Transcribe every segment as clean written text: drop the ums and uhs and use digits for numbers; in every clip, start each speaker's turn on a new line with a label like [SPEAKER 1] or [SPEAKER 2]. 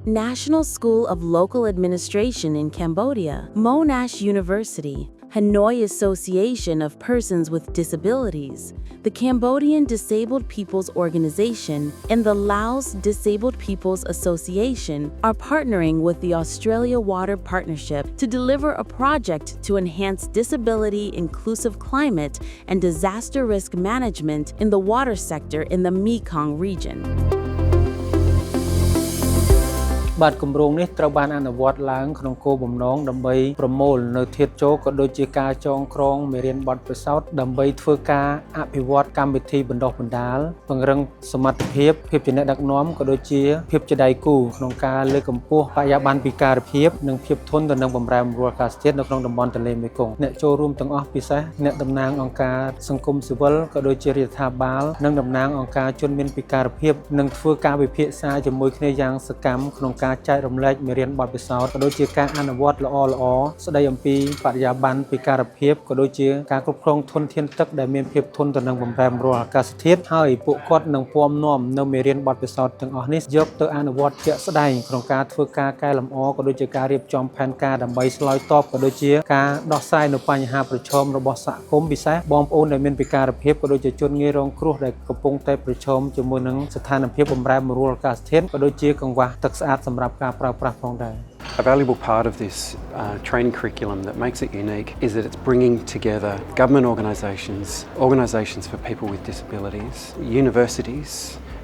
[SPEAKER 1] National School of Local Administration in Cambodia, Monash University, Hanoi Association of Persons with Disabilities, the Cambodian Disabled People's Organization, and the Laos Disabled People's Association are partnering with the Australia Water Partnership to deliver a project to enhance disability-inclusive climate and disaster risk management in the water sector in the Mekong region.
[SPEAKER 2] បាទគម្រោងនេះត្រូវបានអនុវត្តឡើងក្នុងគោលបំណងដើម្បីប្រមូលនៅធាតុចូលក៏ដូចជាការចងក្រងមេរៀនបទពិសោធន៍ដើម្បីធ្វើការអភិវឌ្ឍកម្មវិធីបណ្ដុះបណ្ដាលពង្រឹងសមត្ថភាពភាពជាអ្នកដឹកនាំក៏ដូចជាភាពជាដៃគូក្នុងការលើកកម្ពស់បរិយាបន្នពិការភាពនិងភាពធន់ទៅនឹងបម្រែបម្រួលអាកាសធាតុនៅក្នុងតំបន់ទន្លេមេគង្គអ្នកចូលរួមទាំងអស់ពិសេសអ្នកតំណាងអង្គការសង្គមស៊ីវិលក៏ដូចជារដ្ឋាភិបាលនិងតំណាងអង្គការជនមានពិការភាពនឹងធ្វើការវិភាគជាមួយគ្នាយ៉ាងសកម្មក្នុងការចែករំលែកមេរៀនបទពិសោធន៍ក៏ដូចជាការអនុវត្តល្អៗស្ដីអំពីបរិយាបន្នពិការភាពក៏ដូចជាការគ្រប់គ្រងធនធានទឹកដែលមានភាពធន់ទៅនឹងបម្រែបម្រួលអាកាសធាតុហើយពួកគាត់នឹងពំនាំនៅមេរៀនបទពិសោធន៍ទាំងអស់នេះយកទៅអនុវត្តជាក់ស្ដែងក្នុងការធ្វើការកែលម្អក៏ដូចជាការរៀបចំផែនការដើម្បីឆ្លើយតបក៏ដូចជាការដោះស្រាយនៅបញ្ហាប្រឈមរបស់សហគមន៍ពិសេសបងប្អូនដែលមានពិការភាពក៏ដូចជាជនងាយរងគ្រោះដែលកំពុងតែប្រឈមជាមួយនឹងស្ថានភាពបម្រែបម្រួលអាកាសធាតុក៏ដូចជាកង្វះទឹកស្អាតសម្រាប់ការប្រើប្រាស់ផងដែរ
[SPEAKER 3] A valuable part of this training curriculum that makes it unique is that it's bringing together government organisations for people with disabilities, universities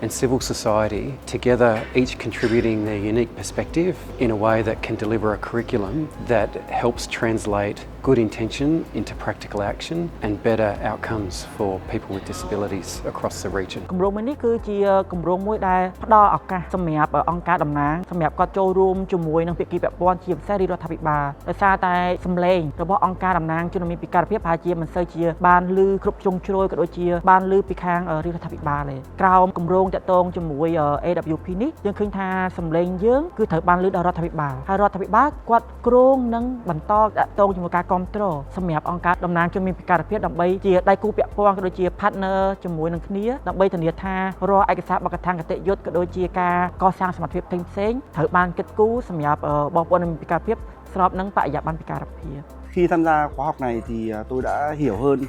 [SPEAKER 3] and civil society together, each contributing their unique perspective in a way that can deliver a curriculum that helps translate good intention into practical action and better outcomes for people with disabilities across the region.
[SPEAKER 4] គម្រោងមួយនេះគឺជាគម្រោងមួយដែលផ្ដល់ឱកាសសម្រាប់អង្គការតំណាងសម្រាប់គាត់ចូលរួមជាមួយនឹងភាគីពាក់ព័ន្ធជាពិសេសរាជរដ្ឋាភិបាលដោយសារតែសម្លេងរបស់អង្គការតំណាងជនមានពិការភាពប្រហែលជាមិនសូវជាបានឮគ្រប់ជ្រុងជ្រោយក៏ដូចជាបានឮពីខាងរាជរដ្ឋាភិបាលទេក្រោមគម្រោងតាក់ទងជាមួយ AWP នេះយើងឃើញថាសម្លេងយើងគឺត្រូវបានឮដល់រដ្ឋាភិបាលហើយរដ្ឋាភិបាលគាត់គ្រោងនឹងបន្តតាក់ទងជាមួយការគ្រប់គ្រងសម្រាប់អង្គការតំណាងជនមានពិការភាពដើម្បីជាដៃគូពាក់ព័ន្ធក៏ដូចជា partner ជាមួយនឹងគ្នាដើម្បីធានាថារាល់ឯកសារបកថាគតិយុត្តក៏ដូចជាការកសាងសមត្ថភាពផ្សេងៗត្រូវបានគិតគូរសម្រាប់បងប្អូនមានពិការភាពស្របនឹងបរិយាបន្នពិការភាព
[SPEAKER 5] Khi tham gia khóa học này thì tôi đã hiểu hơn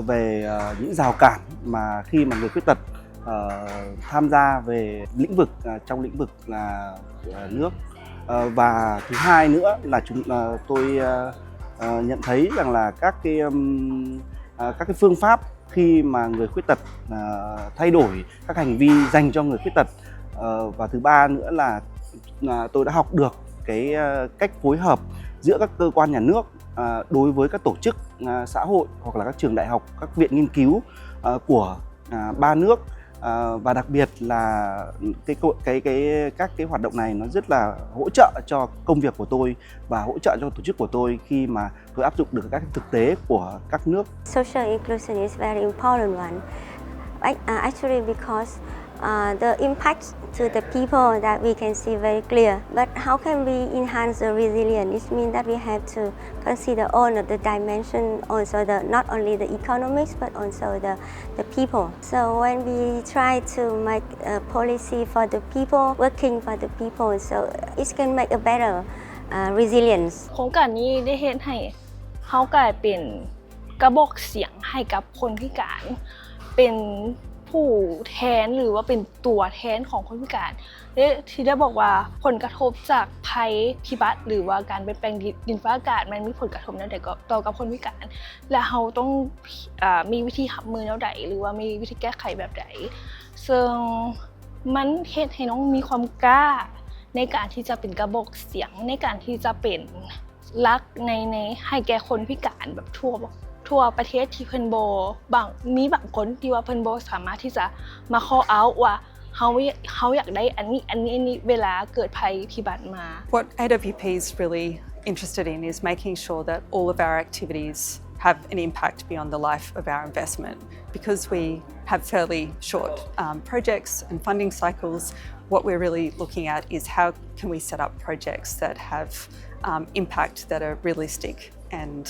[SPEAKER 5] về những rào cản mà khi mà người khuyết tật tham gia về lĩnh vực trong lĩnh vực là nước và thứ hai nữa là tôi nhận thấy rằng là các cái phương pháp khi mà người khuyết tật thay đổi các hành vi dành cho người khuyết tật và thứ ba nữa là tôi đã học được cái cách phối hợp giữa các cơ quan nhà nước đối với các tổ chức xã hội hoặc là các trường đại học, các viện nghiên cứu của ba nước và đặc biệt là các cái hoạt động này nó rất là hỗ trợ cho công việc của tôi và hỗ trợ cho tổ chức của tôi khi mà tôi áp dụng được các thực tế của các nước.
[SPEAKER 6] Social inclusion is very important one. Actually because the impact to the people that we can see very clear. But how can we enhance the resilience? It means that we have to consider all of the dimension, also not only the economics but also the people. So when we try to make a policy for the people, working for the people, so it can make a better resilience.
[SPEAKER 7] โครงการนี้ได้เฮ็ดให้เฮากลายเป็นกระบอกเสียงให้กับคนพิการเป็นผู้แทนหรือว่าเป็นตัวแทนของคนพิการที่ได้บอกว่าผลกระทบจากภัยพิบัติหรือว่าการเปลี่ยนแปลงดินฟ้าอากาศมันมีผลกระทบแนวใดต่อกับคนพิการและเราต้องมีวิธีรับมือแนวใดหรือว่ามีวิธีแก้ไขแบบใดซึ่งมันเฮ็ดให้น้องมีความกล้าในการที่จะเป็นกระบอกเสียงในการที่จะเป็นรักในให้แก่คนพิการแบบทั่วประเทศที่เพิ่นบ่มีบางคนที่ว่าเพิ่นบ่สามารถที่จะมา call out ว่าเฮาอยากได้อันนี้เวลาเกิดภัยพิบัติมา
[SPEAKER 8] What AWP is really interested in is making sure that all of our activities have an impact beyond the life of our investment. Because we have fairly short projects and funding cycles, what we're really looking at is how can we set up projects that have impact that are realistic and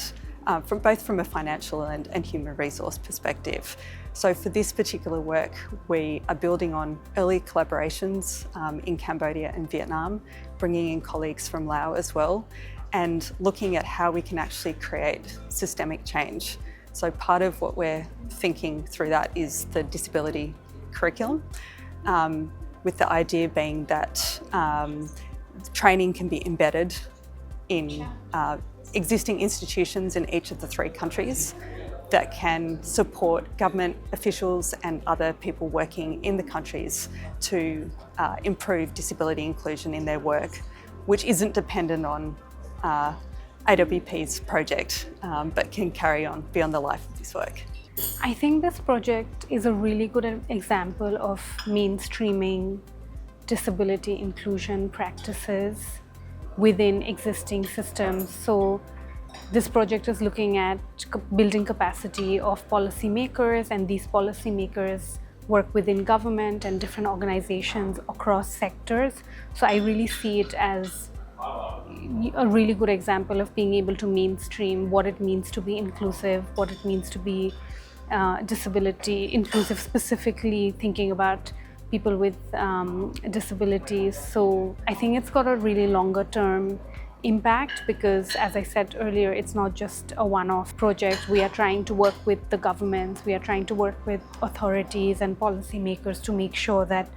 [SPEAKER 8] from a financial and human resource perspective. So for this particular work, we are building on early collaborations in Cambodia and Vietnam, bringing in colleagues from Laos as well, and looking at how we can actually create systemic change. So part of what we're thinking through that is the disability curriculum, with the idea being that training can be embedded in existing institutions in each of the 3 countries that can support government officials and other people working in the countries to improve disability inclusion in their work, which isn't dependent on AWP's project, but can carry on beyond the life of this work.
[SPEAKER 9] I think this project is a really good example of mainstreaming disability inclusion practices within existing systems. So this project is looking at building capacity of policymakers, and these policymakers work within government and different organizations across sectors. So I really see it as a really good example of being able to mainstream what it means to be inclusive, what it means to be disability inclusive, specifically thinking about people with disabilities. So I think it's got a really longer term impact because, as I said earlier, it's not just a one-off project. We are trying to work with the governments, we are trying to work with authorities and policymakers to make sure that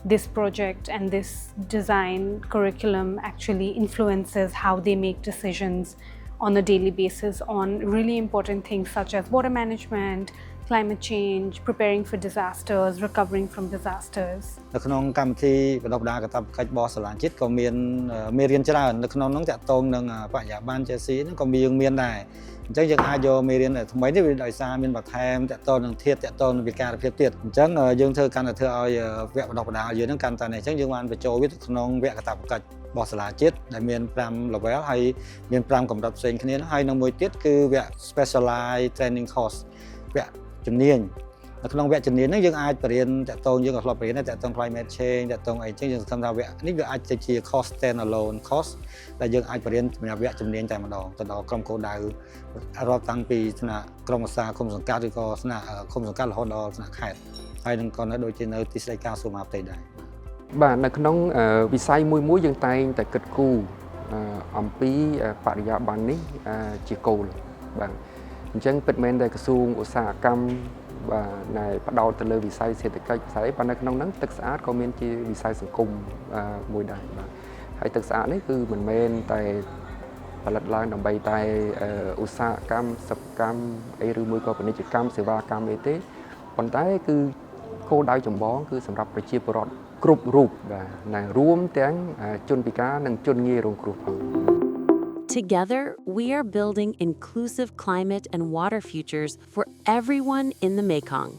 [SPEAKER 9] this project and this design curriculum actually influences how they make decisions on a daily basis on really important things such as water management, climate change, preparing for disasters, recovering from disasters.
[SPEAKER 10] នៅក្នុងកម្មវិធីបណ្ដុះបណ្ដាលកាតព្វកិច្ចរបស់សាលាជាតិក៏មានមេរៀនច្រើននៅក្នុងនោះតាក់ទងនឹងបរិយាបន្ន JC ហ្នឹងក៏មានដែរអញ្ចឹងយើងអាចយកមេរៀនថ្មីនេះវាដោយសារមានបន្ថែមតាក់ទងនឹងធាតុតាក់ទងនឹងវិការភាពទៀតអញ្ចឹងយើងធ្វើកាន់តែធ្វើឲ្យវគ្គបណ្ដុះបណ្ដាលយើងហ្នឹងកាន់តែនេះអញ្ចឹងយើងបានបញ្ចូលវាទៅក្នុងវគ្គកាតព្វកិច្ចរបស់សាលាជាតិដែលមាន5 level ហើយមាន5កម្រិតផ្សេងគ្នាហើយនឹងមួយទៀតគឺវគ្គ specialized training course វគ្គជំនាញនៅក្នុងវគ្គជំនាញហ្នឹងយើងអាចបរៀនតាក់ទងយើងក៏ធ្លាប់បរៀនដែរតាក់ទង climate change តាក់ទងអីចឹងយើងសង្ឃឹមថាវគ្គនេះវាអាចទៅជា course stand alone course ដែលយើងអាចបរៀនសម្រាប់វគ្គជំនាញតែម្ដងទៅដល់ក្រុមគោលដៅរាប់តាំងពីថ្នាក់ក្រុមឧស្សាហកម្មសង្កាត់ឬក៏ថ្នាក់ឃុំសង្កាត់រហូតដល់ថ្នាក់ខេត្តហើយនឹងក៏នៅដូចជានៅទីស្តីការសួរមហាផ្ទៃដែរ
[SPEAKER 11] បាទនៅក្នុងវិស័យមួយយើងតែងតែគិតគូរអំពីបរិយាបន្ននេះជាគោលបាទអញ្ចឹងពិតមែនតែក្រសួងឧស្សាហកម្មបាទណែផ្ដោតទៅលើវិស័យសេដ្ឋកិច្ចផ្សេងប៉ុន្តែក្នុងហ្នឹងទឹកស្អាតក៏មានជាវិស័យសង្គមមួយដែរបាទហើយទឹកស្អាតនេះគឺមិនមែនតែផលិតឡើងដើម្បីតែឧស្សាហកម្មសិប្បកម្មអីឬមួយក៏ពាណិជ្ជកម្មសេវាកម្មអីទេប៉ុន្តែគឺគោលដៅចម្បងគឺសម្រាប់ប្រជាពលរដ្ឋគ្រប់រូបបាទណារួមទាំងជនពិការនិងជនងាយរងគ្រោះផង
[SPEAKER 1] Together, we are building inclusive climate and water futures for everyone in the Mekong.